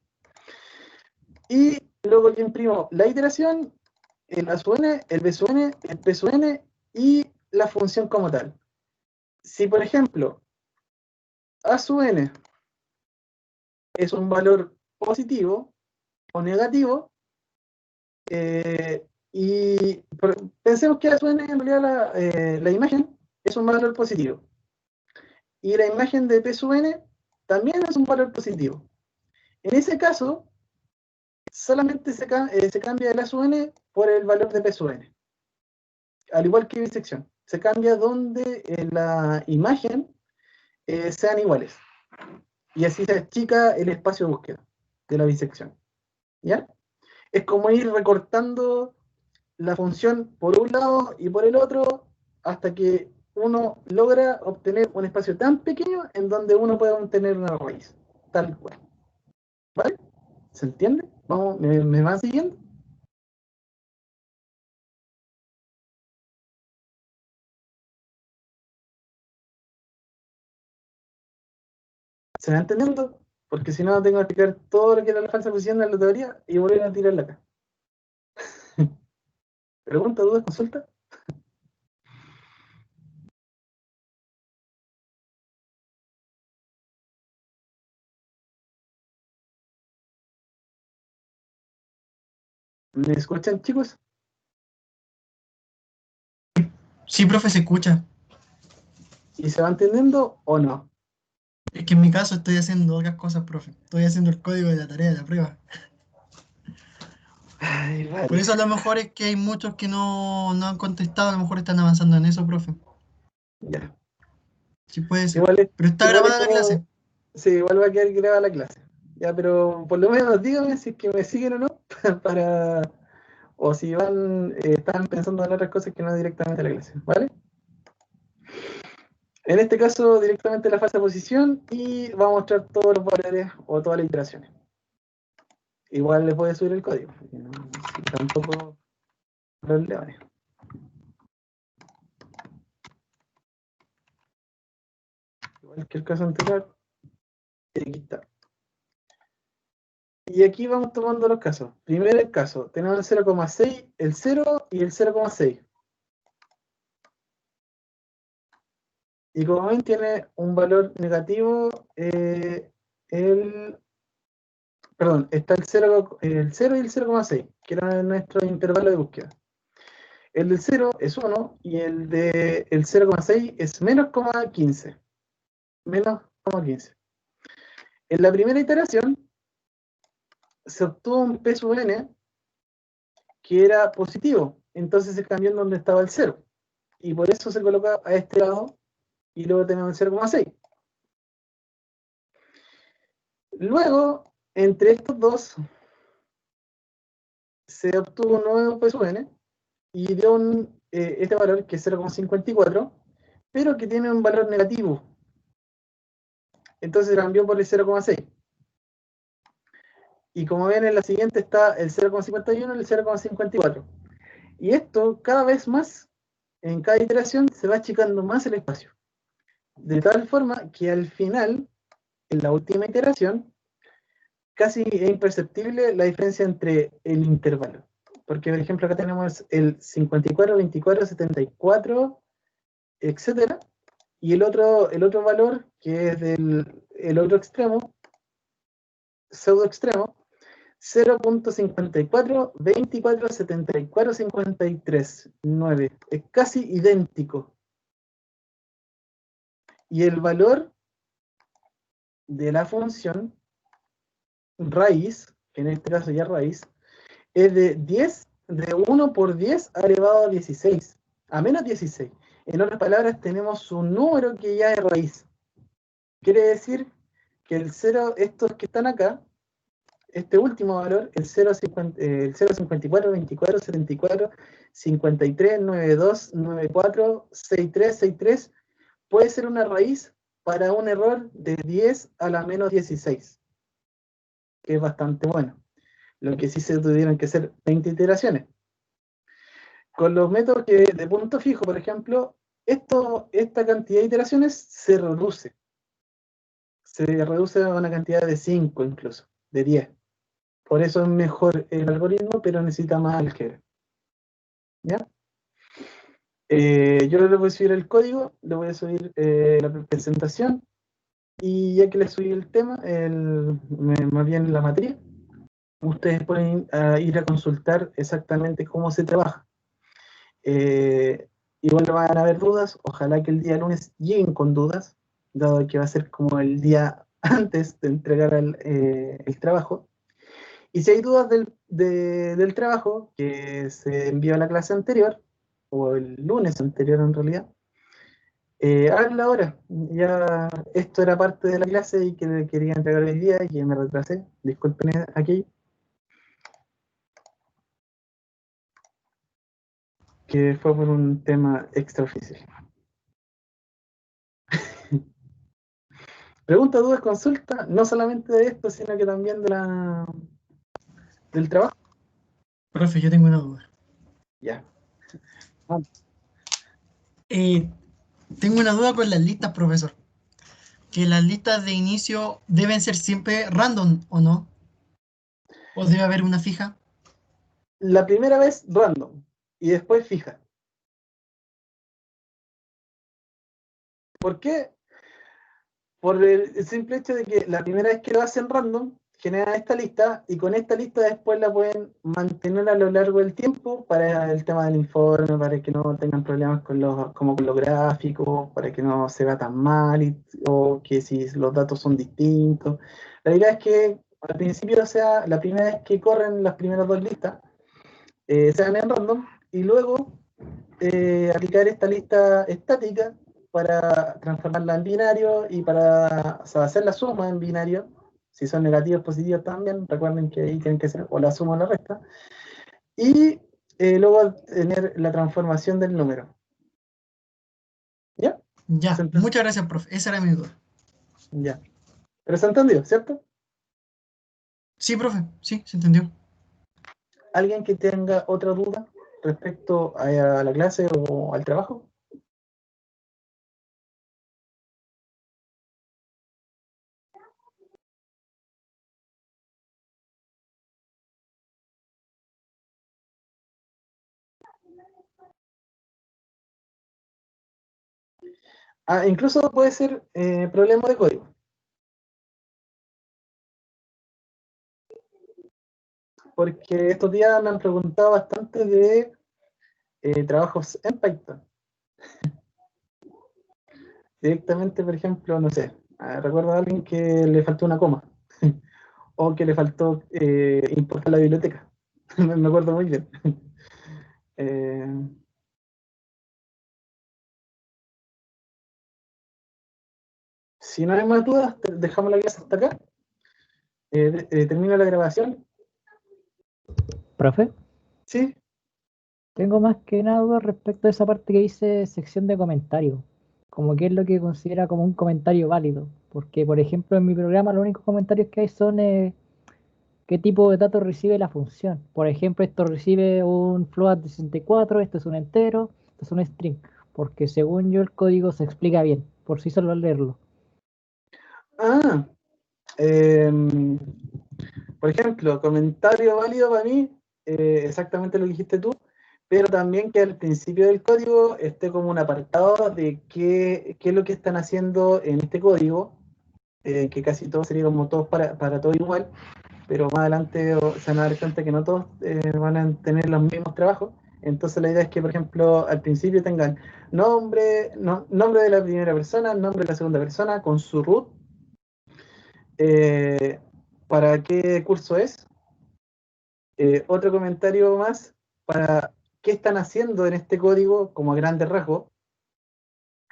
Y luego yo imprimo la iteración, el A sub n, el B sub n, el P sub n y la función como tal. Si, por ejemplo, A sub n es un valor positivo o negativo, y pensemos que A sub n en realidad la imagen es un valor positivo. Y la imagen de P sub n también es un valor positivo. En ese caso, solamente se cambia el A sub n por el valor de P sub n. Al igual que bisección. Se cambia donde la imagen sean iguales. Y así se achica el espacio de búsqueda de la bisección. ¿Ya? Es como ir recortando la función por un lado y por el otro hasta que uno logra obtener un espacio tan pequeño en donde uno puede obtener una raíz. Tal cual. ¿Vale? ¿Se entiende? Vamos, ¿me van siguiendo? ¿Se va entendiendo? Porque si no, tengo que explicar todo lo que era la falsa posición de la teoría y volver a tirarla acá. ¿Pregunta, dudas, consulta? ¿Me escuchan, chicos? Sí, profe, se escucha. ¿Y se va entendiendo o no? Es que en mi caso estoy haciendo otras cosas, profe. Estoy haciendo el código de la tarea de la prueba. Ay, Por vale. eso a lo mejor es que hay muchos que no han contestado, a lo mejor están avanzando en eso, profe. Ya. Sí puede ser. Igual es, Pero está igual es grabada la como. clase. Sí, igual va a quedar grabada la clase. Ya, pero por lo menos díganme si es que me siguen o no, para. O si van, estaban pensando en otras cosas que no directamente la clase, ¿vale? En este caso, directamente la falsa posición y va a mostrar todos los valores o todas las iteraciones. Igual le puede subir el código, porque no, tampoco los leones. Igual que el caso anterior, aquí está. Y aquí vamos tomando los casos. Primero el caso, tenemos el 0,6, el 0 y el 0,6. Y como ven, tiene un valor negativo, perdón, está el 0 y el 0,6, que era nuestro intervalo de búsqueda. El del 0 es 1 y el del 0,6 es menos 0,15. Menos 0,15. En la primera iteración se obtuvo un P sub n que era positivo, entonces se cambió en donde estaba el 0. Y por eso se coloca a este lado y luego tenemos el 0,6. Luego, entre estos dos, se obtuvo un nuevo P sub n y dio este valor que es 0,54, pero que tiene un valor negativo. Entonces cambió por el 0,6. Y como ven, en la siguiente está el 0,51 y el 0,54. Y esto cada vez más, en cada iteración, se va achicando más el espacio. De tal forma que al final, en la última iteración, casi es imperceptible la diferencia entre el intervalo. Porque, por ejemplo, acá tenemos el 54, 24, 74, etcétera. Y el otro valor, que es el otro extremo, pseudo extremo, 0.54, 24, 74, 53, 9. Es casi idéntico. Y el valor de la función raíz, que en este caso ya raíz, es de 1 por 10 elevado a 16, a menos 16. En otras palabras, tenemos un número que ya es raíz. Quiere decir que el 0, estos que están acá, este último valor, el 0,54, 24, 74, 53, 92, 94, 63, 63, puede ser una raíz para un error de 10 a la menos 16, que es bastante bueno. Lo que sí se tuvieron que hacer 20 iteraciones. Con los métodos de punto fijo, por ejemplo, esta cantidad de iteraciones se reduce. Se reduce a una cantidad de 5 incluso, de 10. Por eso es mejor el algoritmo, pero necesita más álgebra. ¿Ya? Yo le voy a subir el código, le voy a subir la presentación, y ya que le subí el tema, más bien la materia, ustedes pueden ir a consultar exactamente cómo se trabaja. Igual van a haber dudas, ojalá que el día lunes lleguen con dudas, dado que va a ser como el día antes de entregar el trabajo. Y si hay dudas del trabajo que se envió a la clase anterior, o el lunes anterior en realidad, háganla ahora. Ya esto era parte de la clase y que quería entregar hoy día y que me retrasé. Disculpen aquí. Que fue por un tema extraoficial. Pregunta, dudas, consulta, no solamente de esto, sino que también del trabajo. Profe, yo tengo una duda. Ya. Tengo una duda con las listas, profesor. ¿Que las listas de inicio deben ser siempre random o no? ¿O debe haber una fija? La primera vez random y después fija. ¿Por qué? Por el simple hecho de que la primera vez que lo hacen random, generan esta lista y con esta lista después la pueden mantener a lo largo del tiempo para el tema del informe, para que no tengan problemas como con los gráficos, para que no se vea tan mal o que si los datos son distintos. La idea es que al principio sea la primera vez que corren las primeras dos listas, sean en random y luego aplicar esta lista estática para transformarla en binario y para, o sea, hacer la suma en binario. Si son negativos, positivos también, recuerden que ahí tienen que ser o la suma o la resta. Y luego tener la transformación del número. ¿Ya? Ya, ¿Se entendió? muchas gracias, profe. Esa era mi duda. Ya. Pero se entendió, ¿cierto? Sí, profe, sí, se entendió. ¿Alguien que tenga otra duda respecto a la clase o al trabajo? Incluso puede ser problema de código. Porque estos días me han preguntado bastante de trabajos en Python. Directamente, por ejemplo, no sé, recuerdo a alguien que le faltó una coma o que le faltó importar la biblioteca. Me acuerdo muy bien. Eh, si no hay más dudas, dejamos la clase hasta acá. Termino la grabación. Profe, Sí, tengo más que nada dudas respecto a esa parte que dice sección de comentarios. Como qué es lo que considera como un comentario válido. Porque, por ejemplo, en mi programa los únicos comentarios que hay son qué tipo de datos recibe la función. Por ejemplo, esto recibe un float de 64, esto es un entero, esto es un string. Porque según yo el código se explica bien, por sí solo al leerlo. Ah, por ejemplo, comentario válido para mí, exactamente lo que dijiste tú, pero también que al principio del código esté como un apartado de qué es lo que están haciendo en este código, que casi todo sería como todos para todo igual, pero más adelante se van a dar cuenta que no todos van a tener los mismos trabajos. Entonces la idea es que, por ejemplo, al principio tengan nombre de la primera persona, nombre de la segunda persona, con su root, eh, para qué curso es, otro comentario más para qué están haciendo en este código como a grandes rasgos.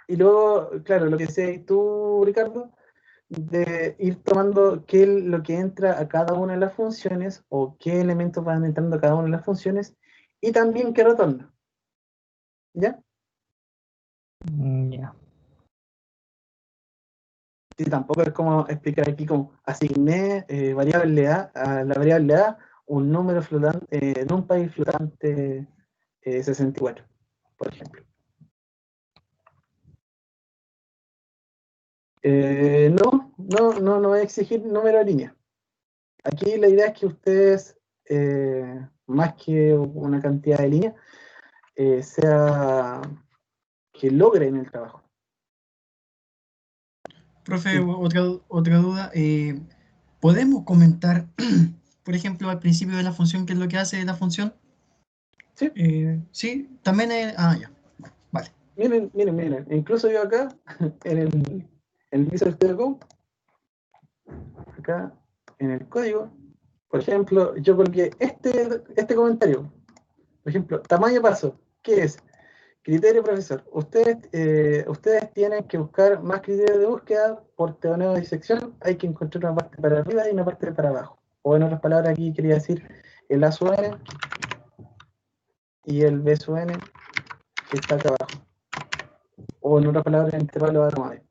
Y luego, claro, lo que decías tú, Ricardo, de ir tomando qué es lo que entra a cada una de las funciones o qué elementos van entrando a cada una de las funciones y también qué retorna. ¿Ya? Ya. Y tampoco es como explicar aquí como asigné variable a la variable A un número flotante, NumPy flotante 64, por ejemplo. No voy a exigir número de línea. Aquí la idea es que ustedes, más que una cantidad de líneas, sea que logren el trabajo. Profe, Sí. otra duda. ¿Podemos comentar, por ejemplo, al principio de la función qué es lo que hace la función? Sí. Sí, también es... Ah, ya. Vale. Miren. Incluso yo acá, en el Visual Studio Code, acá en el código, por ejemplo, yo coloqué este comentario. Por ejemplo, tamaño paso. ¿Qué es? Criterio profesor. Ustedes tienen que buscar más criterios de búsqueda por teoneo de disección. Hay que encontrar una parte para arriba y una parte para abajo. O en otras palabras, aquí quería decir el A sub n y el B sub n que está acá abajo. O en otras palabras, el intervalo de medio.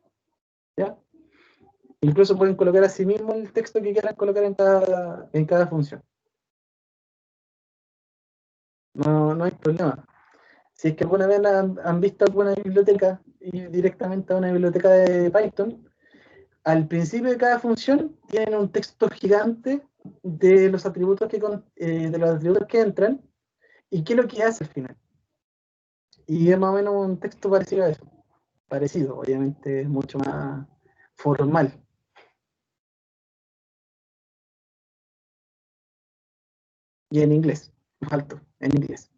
¿Ya? Incluso pueden colocar así mismo el texto que quieran colocar en cada función. No hay problema. Si es que alguna vez han visto alguna biblioteca y directamente a una biblioteca de Python, al principio de cada función tienen un texto gigante de los atributos que entran y qué es lo que hace al final. Y es más o menos un texto parecido a eso. Parecido, obviamente es mucho más formal. Y en inglés, más alto, en inglés.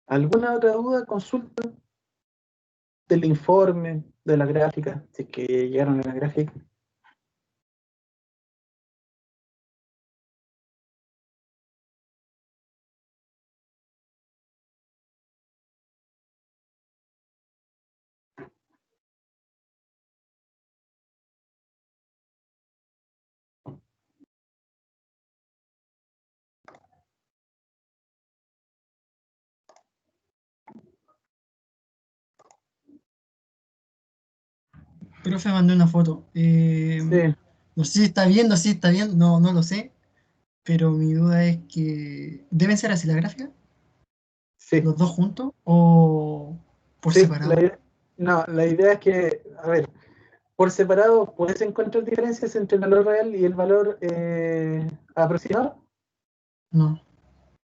¿Alguna otra duda, consulta del informe, de la gráfica, si es que llegaron a la gráfica? Profe, mandé una foto. Sí, No sé si está bien, no sé si está bien, no, no lo sé. Pero mi duda es que, ¿deben ser así la gráfica? sí, ¿Los dos juntos o por sí. separado? No, la idea es que, a ver, por separado, ¿puedes encontrar diferencias entre el valor real y el valor aproximado? No,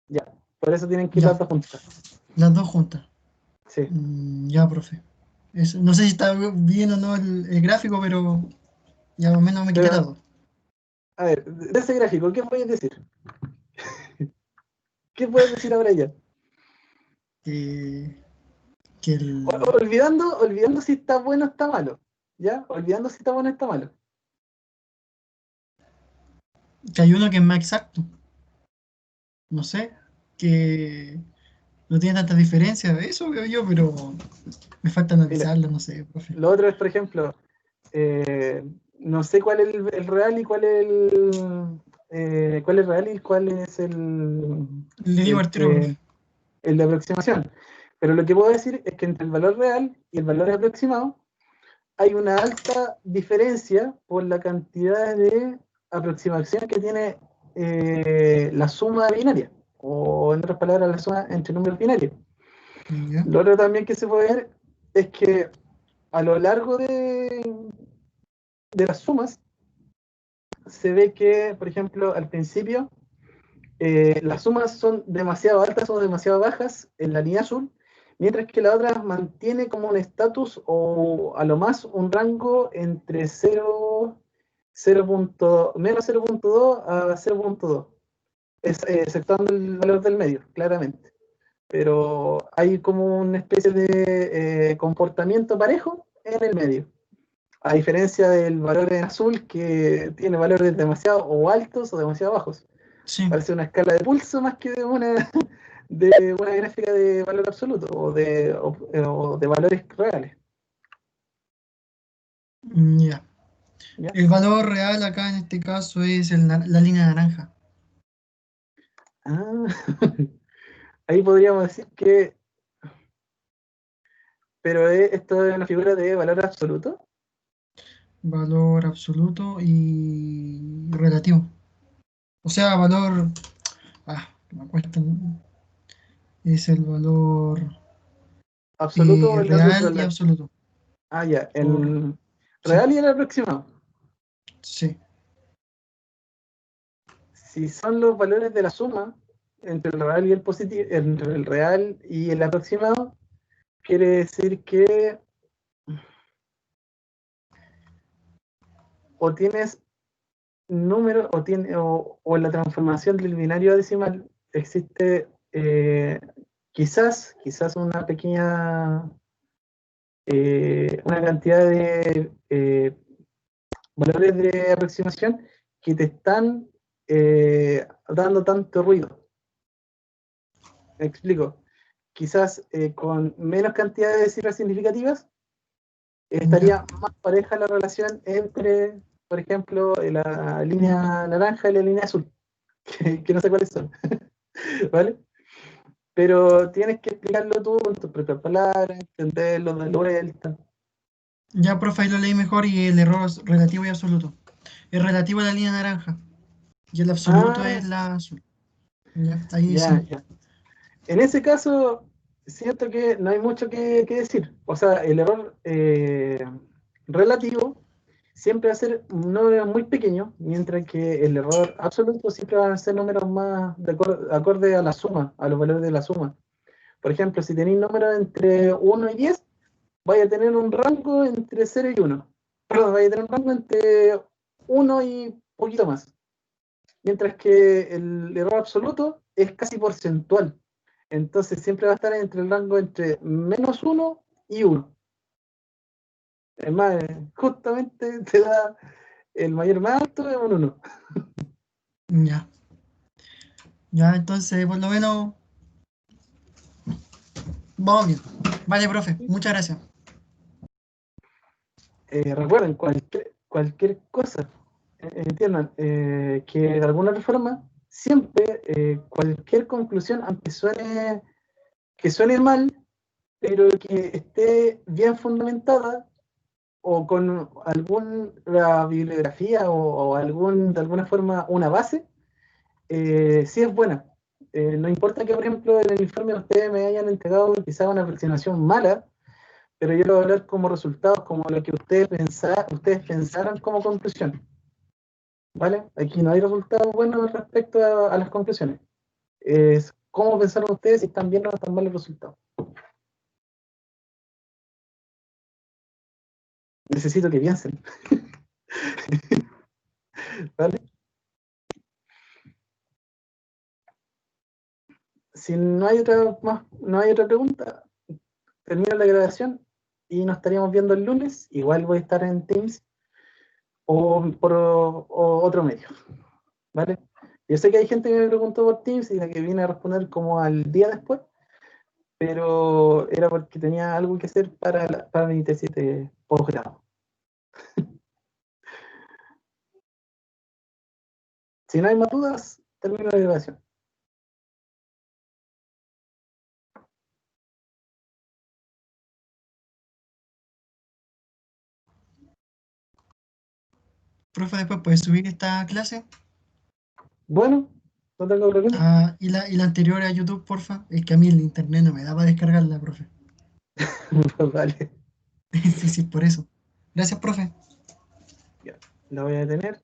Ya, por eso tienen que ir ya, las dos juntas. las dos juntas. Sí. Ya, profe. No sé si está bien o no el gráfico, pero ya más o menos me quité la Pero, duda. a ver, de ese gráfico, ¿qué puedes decir? ¿Qué puedes decir ahora ya? Eh, que, el, Olvidando si está bueno o está malo. ¿Ya? Olvidando si está bueno o está malo. que hay uno que es más exacto. No sé, que no tiene tantas diferencias. Eso veo yo, pero me falta Mira, analizarlo, no sé, profe. lo otro es, por ejemplo, no sé cuál es el real y cuál es real y cuál es Le digo el al tiro, profe. que el de aproximación. Pero lo que puedo decir es que entre el valor real y el valor aproximado hay una alta diferencia por la cantidad de aproximación que tiene la suma binaria, o en otras palabras, la suma entre números binarios. ¿Ya? Lo otro también que se puede ver es que a lo largo de las sumas se ve que, por ejemplo, al principio las sumas son demasiado altas o demasiado bajas en la línea azul, mientras que la otra mantiene como un estatus o a lo más un rango entre 0, menos 0.2 a 0.2, exceptuando el valor del medio, claramente. Pero hay como una especie de comportamiento parejo en el medio. A diferencia del valor en azul, que tiene valores demasiado o altos o demasiado bajos. Sí, Parece una escala de pulso más que de una gráfica de valor absoluto o de valores reales. ya. ¿Ya? El valor real acá en este caso es la línea naranja. Ah, ahí podríamos decir que, pero esto es una figura de valor absoluto. Valor absoluto y relativo. O sea, valor. Que me cuesta. Es el valor Absoluto o el real y relativo. absoluto. Ah, ya, Por, el sí, real y el aproximado. sí. Si son los valores de la suma entre el real y el positivo, entre el real y el aproximado, quiere decir que o tienes número o en la transformación del binario a decimal existe quizás una cantidad de valores de aproximación que te están dando tanto ruido. Me explico. Quizás con menos cantidad de cifras significativas Ya. estaría más pareja la relación entre, por ejemplo, la línea naranja y la línea azul, que no sé cuáles son, ¿vale? Pero tienes que explicarlo tú con tus propias palabras, entenderlo, darle vuelta. Ya, profe, ahí lo leí mejor y el error es relativo y absoluto. Es relativo a la línea naranja y el absoluto Ah, es la azul. Ya, ahí ya, sí. ya. En ese caso, siento que no hay mucho que decir. O sea, el error relativo siempre va a ser un número muy pequeño, mientras que el error absoluto siempre van a ser números más acorde a la suma, a los valores de la suma. Por ejemplo, si tenéis números entre 1 y 10, vais a tener un rango entre 0 y 1. Perdón, vais a tener un rango entre 1 y poquito más. Mientras que el error absoluto es casi porcentual. Entonces siempre va a estar entre el rango entre -1 y 1. Es más, justamente te da el mayor más alto es un 1. Ya. Ya, entonces, por lo menos, vamos bien. Vale, profe, muchas gracias. Recuerden, cualquier cosa, entiendan que de alguna otra forma, siempre cualquier conclusión, aunque suene mal, pero que esté bien fundamentada o con alguna bibliografía o de alguna forma una base, sí es buena. No importa que, por ejemplo, en el informe ustedes me hayan entregado quizás una aproximación mala, pero yo lo voy a hablar como resultados, como lo que ustedes pensaron como conclusión. ¿Vale? Aquí no hay resultados buenos respecto a las conclusiones. Es cómo pensaron ustedes si están bien o están mal los resultados. Necesito que piensen. ¿Vale? Si no hay otra pregunta, termino la grabación y nos estaríamos viendo el lunes. Igual voy a estar en Teams o por otro medio. ¿Vale? Yo sé que hay gente que me preguntó por Teams y la que viene a responder como al día después, pero era porque tenía algo que hacer para mi tesis de posgrado. Si no hay más dudas, termino la grabación. Profe, después puedes subir esta clase. Bueno, no tengo problema. Y la anterior a YouTube, porfa. Es que a mí el internet no me da para descargarla, profe. Vale, Sí, sí, por eso. Gracias, profe. ya, la voy a detener.